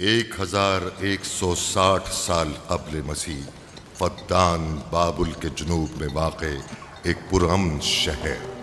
1160 سال قبل مسیح فدان بابل کے جنوب میں واقع ایک پرامن شہر۔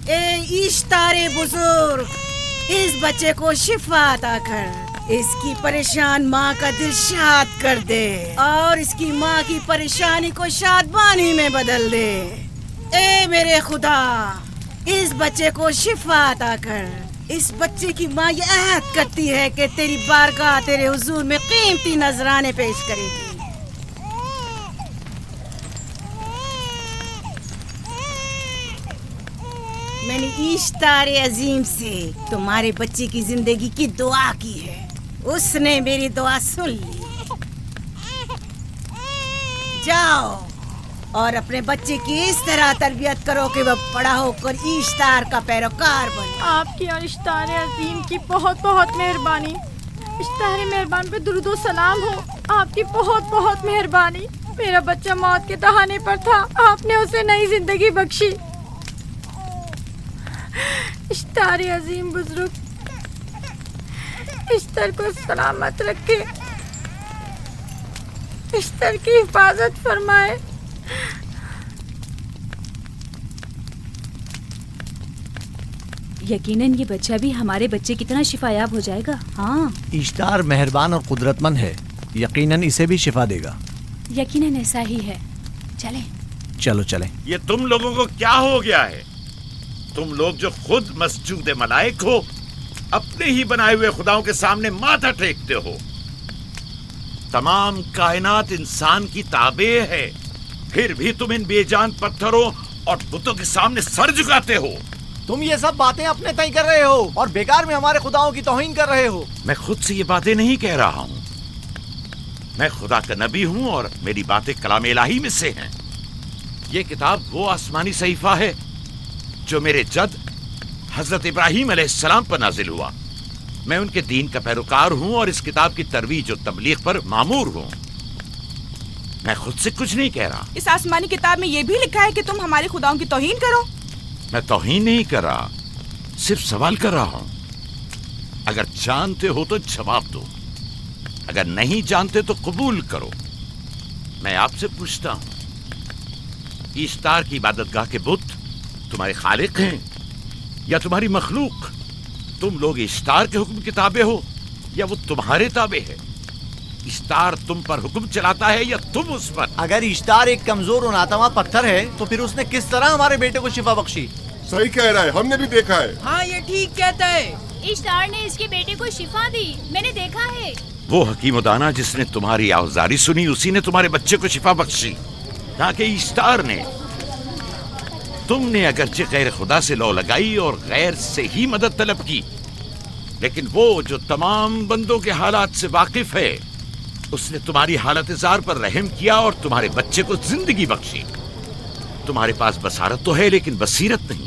اے اشتار بزرگ، اس بچے کو شفا عطا کر، اس کی پریشان ماں کا دل شاد کر دے اور اس کی ماں کی پریشانی کو شادمانی میں بدل دے۔ اے میرے خدا، اس بچے کو شفا عطا کر۔ اس بچے کی ماں یہ عہد کرتی ہے کہ تیری بارگاہ تیرے حضور میں قیمتی نذرانے پیش کرے گی۔ میں نے اشتار عظیم سے تمہارے بچے کی زندگی کی دعا کی ہے، اس نے میری دعا سن لی۔ جاؤ اور اپنے بچے کی اس طرح تربیت کرو کہ وہ بڑا ہو کر اشتار کا پیروکار بنے۔ آپ کی اور اشتار عظیم کی بہت بہت مہربانی۔ اشتار مہربان پہ درود و سلام ہو، آپ کی بہت بہت مہربانی۔ میرا بچہ موت کے دہانے پر تھا، آپ نے اسے نئی زندگی بخشی۔ اشتار عظیم بزرگ اشتر کو سلامت رکھے، اشتر کی حفاظت فرمائے۔ یقیناً یہ بچہ بھی ہمارے بچے کی طرح شفایاب ہو جائے گا۔ ہاں، اشتار مہربان اور قدرت مند ہے، یقیناً اسے بھی شفا دے گا۔ یقیناً ایسا ہی ہے۔ چلیں چلو چلیں۔ یہ تم لوگوں کو کیا ہو گیا ہے؟ تم لوگ جو خود مسجود ملائک ہو، اپنے ہی بنائے ہوئے خداؤں کے سامنے ماتھا ٹیکتے ہو۔ تمام کائنات انسان کی تابع ہے، پھر بھی تم ان بے جان پتھروں اور بتوں کے سامنے سر جھکاتے ہو۔ تم یہ سب باتیں اپنے تئیں کر رہے ہو اور بیکار میں ہمارے خداؤں کی توہین کر رہے ہو۔ میں خود سے یہ باتیں نہیں کہہ رہا ہوں، میں خدا کا نبی ہوں اور میری باتیں کلام الہی میں سے ہیں۔ یہ کتاب وہ آسمانی صحیفہ ہے جو میرے جد حضرت ابراہیم علیہ السلام پر نازل ہوا۔ میں ان کے دین کا پیروکار ہوں اور اس کتاب کی ترویج و تبلیغ پر مامور ہوں۔ میں خود سے کچھ نہیں کہہ رہا۔ اس آسمانی کتاب میں یہ بھی لکھا ہے کہ تم ہمارے خداؤں کی توہین کرو۔ میں توہین نہیں کر رہا، صرف سوال کر رہا ہوں۔ اگر جانتے ہو تو جواب دو، اگر نہیں جانتے تو قبول کرو۔ میں آپ سے پوچھتا ہوں، اشتار کی عبادت گاہ کے بت تمہارے خالق ہیں یا تمہاری مخلوق؟ تم لوگ اشتار کے حکم کے تابع ہو یا وہ تمہارے تابع ہے؟ اشتار تم پر حکم چلاتا ہے یا تم اس پر؟ اگر اشتار ایک کمزور اور ناتواں پتھر ہے تو پھر اس نے کس طرح ہمارے بیٹے کو شفا بخشی؟ صحیح کہہ رہا ہے، ہم نے بھی دیکھا ہے۔ ہاں یہ ٹھیک کہتا ہے۔ اشتار نے اس کے بیٹے کو شفا دی، میں نے دیکھا ہے۔ وہ حکیم و دانا جس نے تمہاری آوازاری سنی، اسی نے تمہارے بچے کو شفا بخشی۔ تاکہ اشتار نے، تم نے اگرچہ غیر خدا سے لو لگائی اور غیر سے ہی مدد طلب کی، لیکن وہ جو تمام بندوں کے حالات سے واقف ہے، اس نے تمہاری حالت زار پر رحم کیا اور تمہارے بچے کو زندگی بخشی۔ تمہارے پاس بصارت تو ہے لیکن بصیرت نہیں۔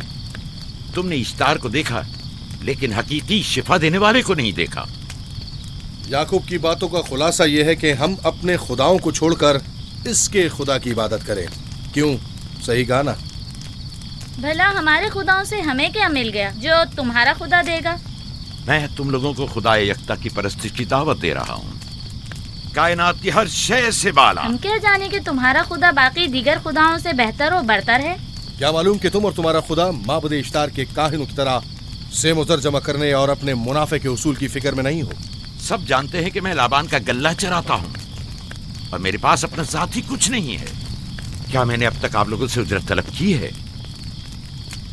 تم نے اشتار کو دیکھا لیکن حقیقی شفا دینے والے کو نہیں دیکھا۔ یعقوب کی باتوں کا خلاصہ یہ ہے کہ ہم اپنے خداؤں کو چھوڑ کر اس کے خدا کی عبادت کرے. کیوں؟ صحیح کہا نا؟ بھلا ہمارے خداؤں سے ہمیں کیا مل گیا جو تمہارا خدا دے گا؟ میں تم لوگوں کو خدا یکتا کی پرستش کی دعوت دے رہا ہوں، کائنات کی ہر شے سے بالا. ہم کیا جانے کہ تمہارا خدا باقی دیگر خداؤں سے بہتر و برتر ہے؟ کیا معلوم کہ تم اور تمہارا خدا معبد اشتار کے کاہنوں کی طرح سیم و زر جمع کرنے اور اپنے منافع کے اصول کی فکر میں نہیں ہو. سب جانتے ہیں کہ میں لابان کا غلہ چراتا ہوں اور میرے پاس اپنا ذاتی کچھ نہیں ہے. کیا میں نے اب تک آپ لوگوں سے اجرت طلب کی ہے؟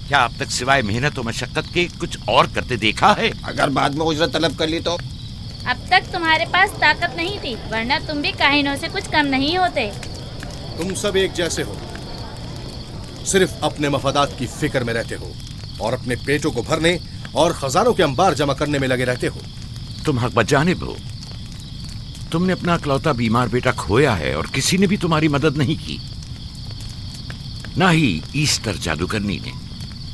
کیا اب تک سوائے محنت و مشقت کے کچھ اور کرتے دیکھا ہے؟ اگر بعد میں اجرت طلب کر لی تو؟ اب تک تمہارے پاس طاقت نہیں تھی، ورنہ تم بھی کاہنوں سے کچھ کم نہیں ہوتے. تم سب ایک جیسے ہو، صرف اپنے مفادات کی فکر میں رہتے ہو اور اپنے پیٹوں کو بھرنے اور خزانوں کے انبار جمع کرنے میں لگے رہتے ہو. تم حق بجانب ہو. تم نے اپنا اکلوتا بیمار بیٹا کھویا ہے اور کسی نے بھی تمہاری مدد نہیں کی، نہ ہی ایسٹر جادوگرنی نے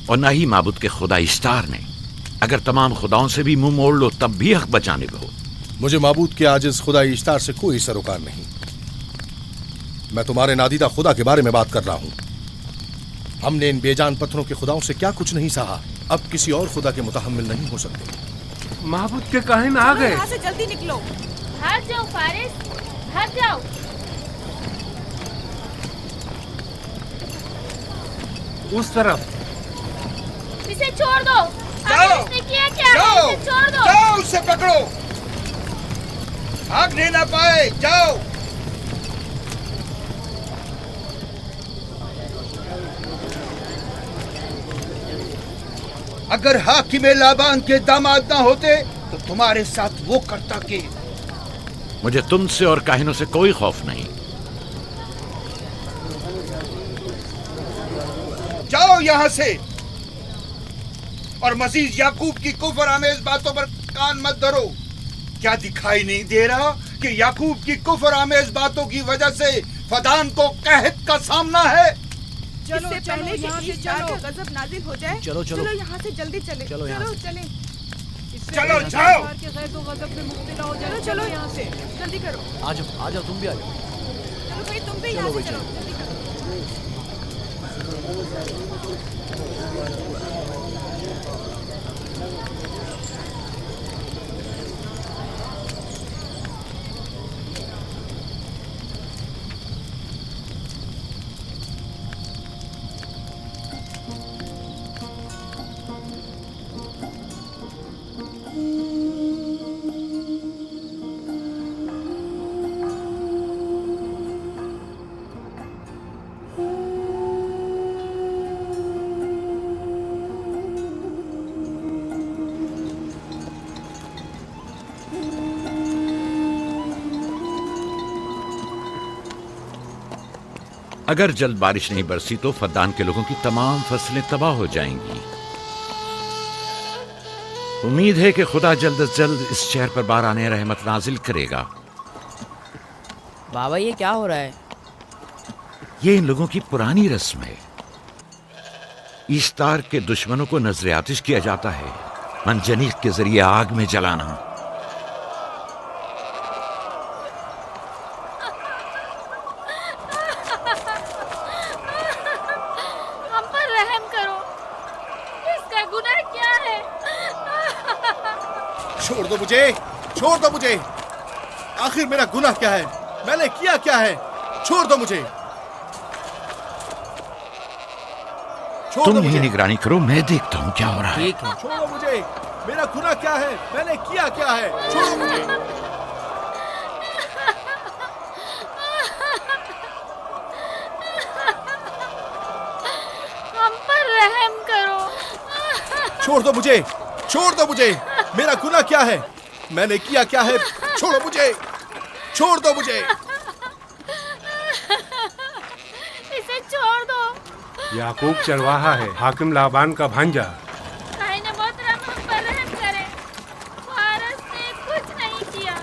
اور نہ ہی معبود کے خدا اشتار نے. اگر تمام خداؤں سے بھی منہ موڑ لو تب بھی حق بجانب ہو. مجھے معبود کے عاجز خدا اشتار سے کوئی سروکار نہیں. میں تمہارے نادیدہ خدا کے بارے میں بات کر رہا ہوں. ہم نے ان بے جان پتھروں کے خداؤں سے کیا کچھ نہیں سہا، اب کسی اور خدا کے متحمل نہیں ہو سکتے. معبود کے کاہن آ گئے. یہاں سے جلدی نکلو. ہٹ جاؤ فارس، ہٹ جاؤ. اس طرف اسے چھوڑ دو. آخر اس نے کیا کیا ہے؟ اسے چھوڑ دو. جاؤ اسے پکڑو، بھاگنے نہ پائے. جاؤ. اگر حاکم لابان کے داماد نہ ہوتے تو تمہارے ساتھ وہ کرتا کہ. مجھے تم سے اور کاہنوں سے کوئی خوف نہیں. جاؤ یہاں سے اور مزید یعقوب کی کفر آمیز باتوں پر کان مت دھرو. کیا دکھائی نہیں دے رہا کہ یعقوب کی کفر آمیز باتوں کی وجہ سے فدان کو قحط کا سامنا ہے؟ چلو پہلے یہاں سے چلو، غضب نازل ہو جائے. چلو یہاں سے جلدی چلے. چلو چلیں. چلو جاؤ. چلو یہاں سے جلدی کرو. آ جاؤ تم بھی آ جاؤ. چلو بھائی تم بھی یہاں سے چلو. جلدی کرو. اگر جلد بارش نہیں برسی تو فدان کے لوگوں کی تمام فصلیں تباہ ہو جائیں گی. امید ہے کہ خدا جلد از جلد اس شہر پر باران رحمت نازل کرے گا. بابا یہ کیا ہو رہا ہے؟ یہ ان لوگوں کی پرانی رسم ہے. ایسٹار کے دشمنوں کو نذر آتش کیا جاتا ہے، منجنیق کے ذریعے آگ میں جلانا. چھوڑ دو مجھے. آخر میرا گناہ کیا ہے؟ میں نے کیا کیا ہے؟ چھوڑ دو مجھے. تم ہی نگرانی کرو، میں دیکھتا ہوں کیا ہو رہا ہے. چھوڑو مجھے. میرا گناہ کیا ہے؟ میں نے کیا کیا ہے؟ چھوڑو مجھے. ہم پر رحم کرو. چھوڑ دو مجھے. چھوڑ دو مجھے. میرا گناہ کیا ہے؟ میں نے کیا کیا ہے؟ چھوڑو مجھے. چھوڑ دو مجھے. اسے چھوڑ دو. یعقوب چرواہا ہے، حاکم لابان کا بھانجا. کائن محترم ہم پر رحم کرے. فارس نے کچھ نہیں کیا.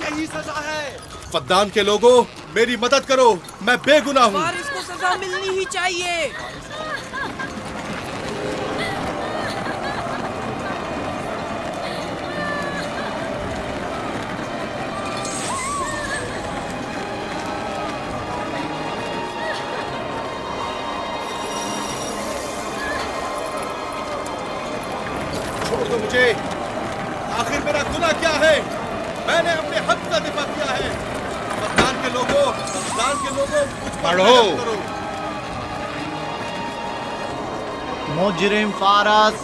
یہی سزا ہے. فدان کے لوگوں میری مدد کرو، میں بے گناہ ہوں. فارس کو سزا ملنی ہی چاہیے. مجھے آخر میرا گناہ کیا ہے؟ میں نے اپنے حق کا دفاع کیا ہے۔ فردان کے لوگوں مجھ پر رحم کرو۔ مجرم فارس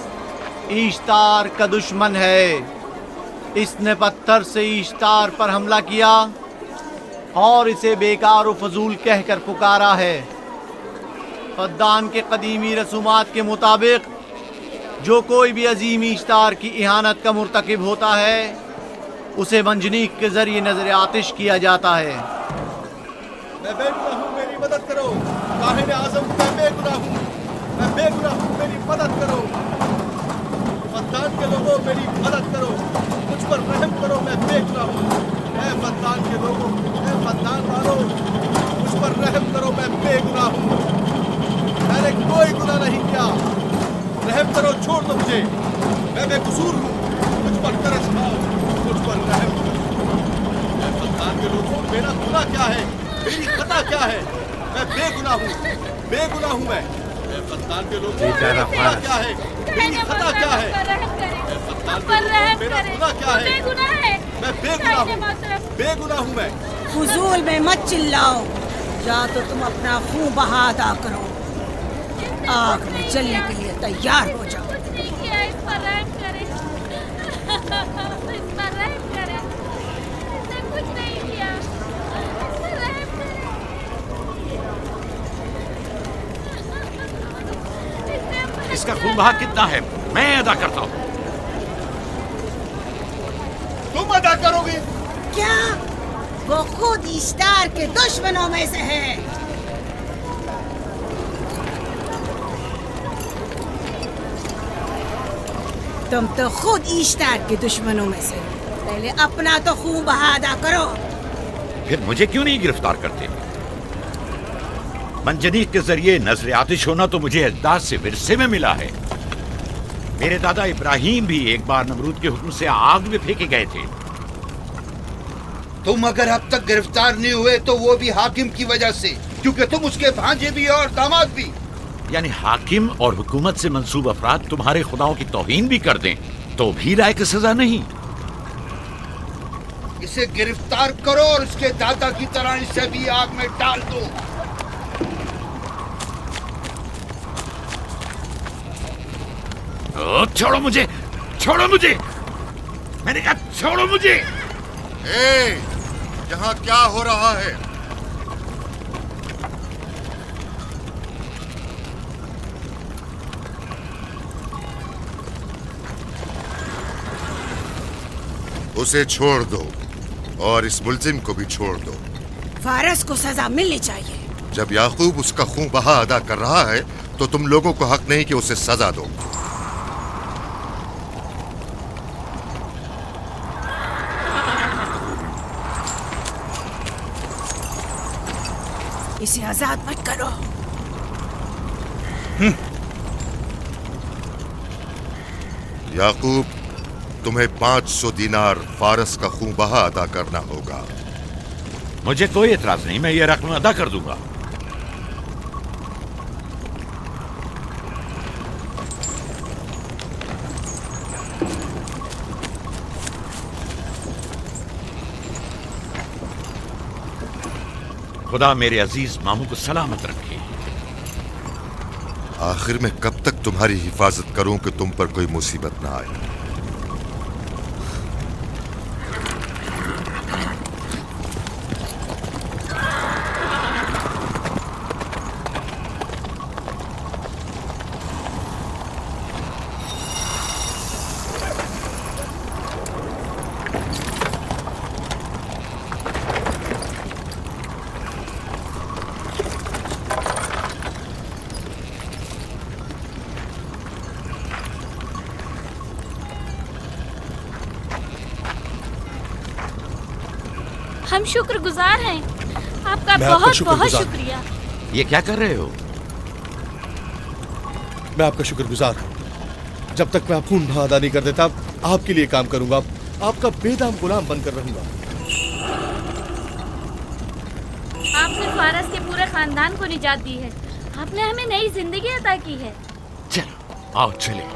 ایشتار کا دشمن ہے، اس نے پتھر سے ایشتار پر حملہ کیا اور اسے بیکار و فضول کہہ کر پکارا ہے۔ فدان کے قدیمی رسومات کے مطابق جو کوئی بھی عظیم ایشتار کی اہانت کا مرتکب ہوتا ہے اسے منجنیق کے ذریعے نظر آتش کیا جاتا ہے۔ میں بے گناہ ہوں، میری مدد کرو۔ کاہن اعظم میں بے گناہ ہوں، میں بے گناہ ہوں، میری مدد کرو۔ فدان کے لوگوں میری مدد کرو، مجھ پر رحم کرو، میں بے گناہ ہوں۔ اے فدان کے لوگوں، اے فدان والوں، مجھ پر رحم کرو، میں بے گناہ ہوں۔ میں نے کوئی گناہ نہیں کیا، رحم کرو، چھوڑ دو مجھے، میں بے قصور ہوں، مجھ پر ترس کھاؤ، مجھ پر رحم کرو۔ اے فدان کے لوگوں، میرا گناہ کیا ہے؟ میری خطا کیا ہے؟ میں بے گناہ ہوں، بے گناہ ہوں میں۔ اے فدان کے لوگوں، میرا گناہ کیا ہے؟ میری خطا کیا ہے؟ اے فدان کے لوگوں، میرا گناہ کیا ہے؟ میں بے گناہ ہوں، بے گناہ ہوں میں۔ فضول میں مت چلاؤ، یا تو تم اپنا خون بہا ادا کرو، آگ میں جلنے کے لیے تیار ہو جاؤ۔ کچھ نہیں کیا، اس پر رحم کرے، اس پر رحم کرے، اس نے کچھ نہیں کیا، اس پر رحم کرے۔ اس کا خون بہا کتنا ہے میں ادا کرتا ہوں۔ تم ادا کرو گے؟ کیا وہ خود ایشتار کے دشمنوں میں سے ہے؟ تم تو خود ایشتار کے دشمنوں میں سے ہو، پہلے اپنا تو خون بہا ادا کرو۔ پھر مجھے کیوں نہیں گرفتار کرتے؟ منجنیق کے ذریعے نظر آتش ہونا تو مجھے اجداد سے ورثے میں ملا ہے۔ میرے دادا ابراہیم بھی ایک بار نمرود کے حکم سے آگ میں پھینکے گئے تھے۔ تم اگر اب تک گرفتار نہیں ہوئے تو وہ بھی حاکم کی وجہ سے، کیونکہ تم اس کے بھانجے بھی اور داماد بھی۔ یعنی حاکم اور حکومت سے منسوب افراد تمہارے خداؤں کی توہین بھی کر دیں تو بھی لائق سزا نہیں؟ اسے گرفتار کرو اور اس کے دادا کی طرح اسے بھی آگ میں ڈال دو۔ چھوڑو مجھے، چھوڑو مجھے، میں نے کہا چھوڑو مجھے۔ اے یہاں کیا ہو رہا ہے؟ اسے چھوڑ دو اور اس ملزم کو بھی چھوڑ دو۔ فارس کو سزا ملنی چاہیے۔ جب یعقوب اس کا خون بہا ادا کر رہا ہے تو تم لوگوں کو حق نہیں کہ اسے سزا دو۔ اسے آزاد مت کرو۔ یعقوب، تمہیں 500 دینار فارس کا خون بہا ادا کرنا ہوگا۔ مجھے کوئی اعتراض نہیں، میں یہ رقم ادا کر دوں گا۔ خدا میرے عزیز ماموں کو سلامت رکھے۔ آخر میں کب تک تمہاری حفاظت کروں کہ تم پر کوئی مصیبت نہ آئے؟ ہم شکر گزار ہیں، آپ کا بہت بہت شکریہ۔ یہ کیا کر رہے ہو؟ میں آپ کا شکر گزار ہوں۔ جب تک میں خون بہا ادا نہیں کر دیتا آپ کے لیے کام کروں گا، آپ کا بے دام غلام بن کر رہوں گا۔ آپ نے فارس کے پورے خاندان کو نجات دی ہے، آپ نے ہمیں نئی زندگی عطا کی ہے۔ چلو آؤ چلے۔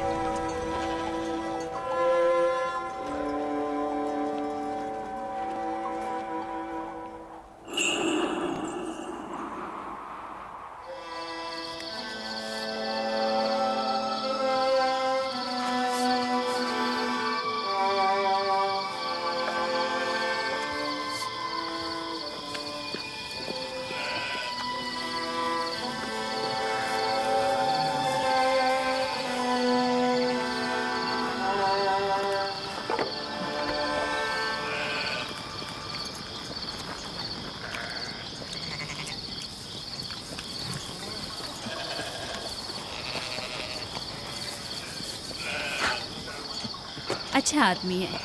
اچھا آدمی ہے،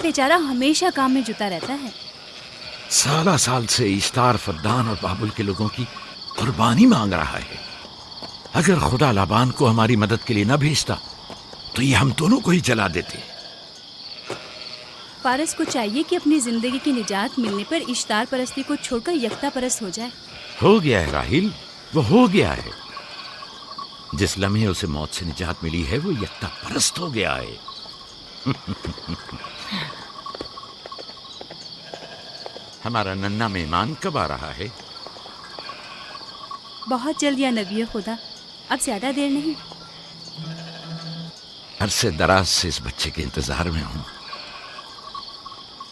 بیچارہ ہمیشہ کام میں جتا رہتا ہے۔ سالہ سال سے اشتار فدان اور بابل کے لوگوں کی قربانی مانگ رہا ہے۔ اگر خدا لابان کو ہماری مدد کے لیے نہ بھیجتا تو یہ ہم دونوں کو ہی جلا دیتے۔ فارس کو چاہیے کہ اپنی زندگی کی نجات ملنے پر اشتار پرستی کو چھوڑ کر یکتا پرست ہو جائے۔ ہو گیا ہے راہیل، وہ ہو گیا ہے۔ جس لمحے اسے موت سے نجات ملی ہے وہ یکتا پرست ہو گیا ہے۔ ہمارا ننھا مہمان کب آ رہا ہے؟ بہت جلد یا نبی خدا، اب زیادہ دیر نہیں۔ عرصے دراز سے اس بچے کے انتظار میں ہوں۔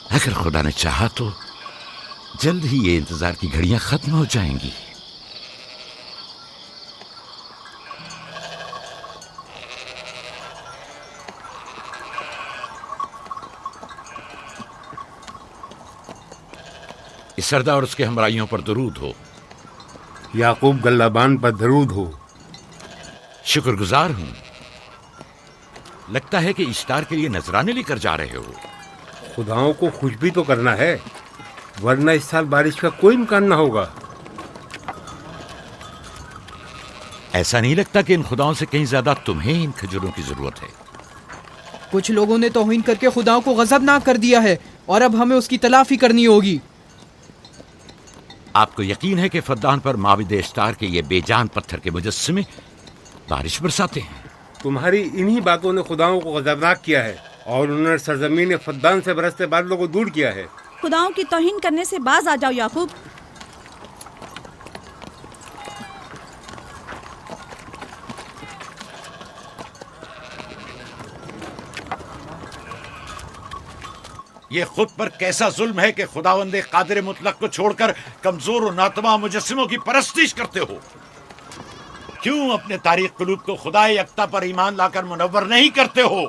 اگر خدا نے چاہا تو جلد ہی یہ انتظار کی گھڑیاں ختم ہو جائیں گی۔ اس سردار اور اس کے ہمراہیوں پر درود ہو۔ یعقوب گلابان پر درود ہو۔ شکر گزار ہوں۔ لگتا ہے کہ اشتار کے لیے نذرانے لے کر جا رہے ہو۔ خداؤں کو خوش بھی تو کرنا ہے، ورنہ اس سال بارش کا کوئی امکان نہ ہوگا۔ ایسا نہیں لگتا کہ ان خداؤں سے کہیں زیادہ تمہیں ان کھجوروں کی ضرورت ہے؟ کچھ لوگوں نے توہین کر کے خداؤں کو غضبناک کر دیا ہے اور اب ہمیں اس کی تلافی کرنی ہوگی۔ آپ کو یقین ہے کہ فدان پر معبد اشتار کے یہ بے جان پتھر کے مجسمے بارش برساتے ہیں؟ تمہاری انہی باتوں نے خداؤں کو غضبناک کیا ہے اور انہوں نے سرزمین فدان سے برستے بادلوں کو دور کیا ہے۔ خداؤں کی توہین کرنے سے باز آ جاؤ یعقوب۔ یہ خود پر کیسا ظلم ہے کہ خداوند قادر مطلق کو چھوڑ کر کمزور و ناتواں مجسموں کی پرستش کرتے ہو؟ کیوں اپنے تاریخ قلوب کو خدا یکتا پر ایمان لا کر منور نہیں کرتے ہو؟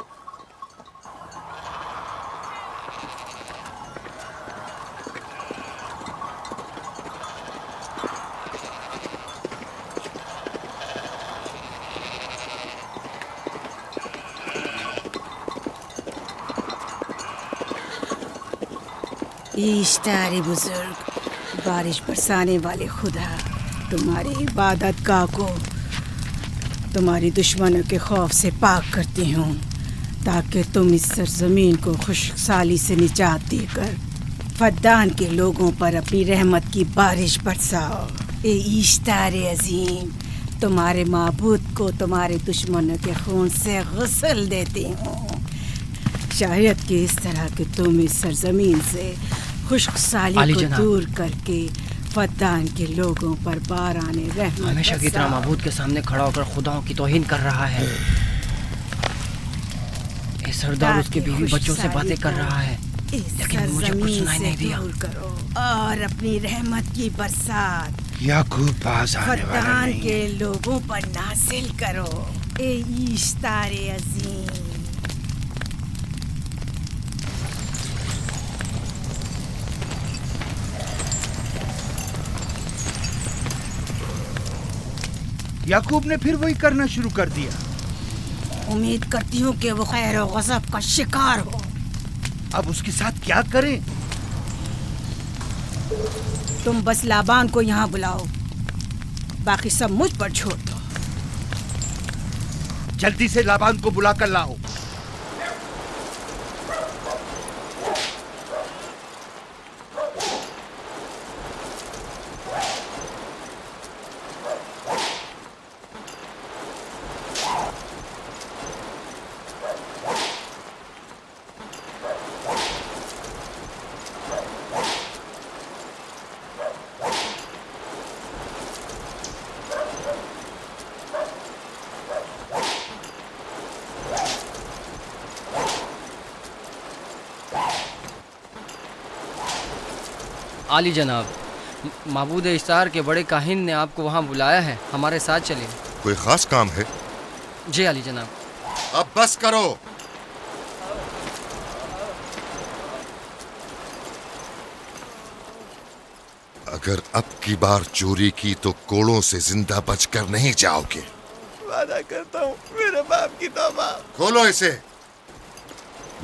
اشتار بزرگ، بارش برسانے والے خدا، تمہاری عبادت گاہ کو تمہاری دشمنوں کے خوف سے پاک کرتی ہوں تاکہ تم اس سرزمین کو خشک سالی سے نجات دے کر فدان کے لوگوں پر اپنی رحمت کی بارش برساؤ۔ اے اشتار عظیم، تمہارے معبود کو تمہارے دشمنوں کے خون سے غسل دیتی ہوں، شاید کہ اس طرح کہ تم اس سرزمین سے خشک سالی کو دور کر کے فدان کے لوگوں پر باران رحمت ہمیشہ کی طرح معبود کے سامنے کھڑا ہو کر خداؤں کی توہین کر رہا ہے۔ اے سردار اس کے بیوی بچوں سے باتیں کر رہا ہے لیکن مجھے کچھ سنائی نہیں دیا۔ کرو اور اپنی رحمت کی برسات یعقوب پاس آنے والا فدان نہیں۔ کے لوگوں پر نازل کرو۔ اے اشتار عظیم، یعقوب نے پھر وہی کرنا شروع کر دیا۔ امید کرتی ہوں کہ وہ خیر و غضب کا شکار ہو۔ اب اس کے ساتھ کیا کریں؟ تم بس لابان کو یہاں بلاؤ، باقی سب مجھ پر چھوڑ دو۔ جلدی سے لابان کو بلا کر لاؤ۔ عالی جناب، معبود اشتار کے بڑے کاہن نے آپ کو وہاں بلایا ہے، ہمارے ساتھ چلیں۔ کوئی خاص کام ہے؟ جی عالی جناب۔ اب بس کرو۔ اگر اب کی بار چوری کی تو کوڑوں سے زندہ بچ کر نہیں جاؤ گے۔ وعدہ کرتا ہوں میرے باپ کی توبہ۔ کھولو اسے۔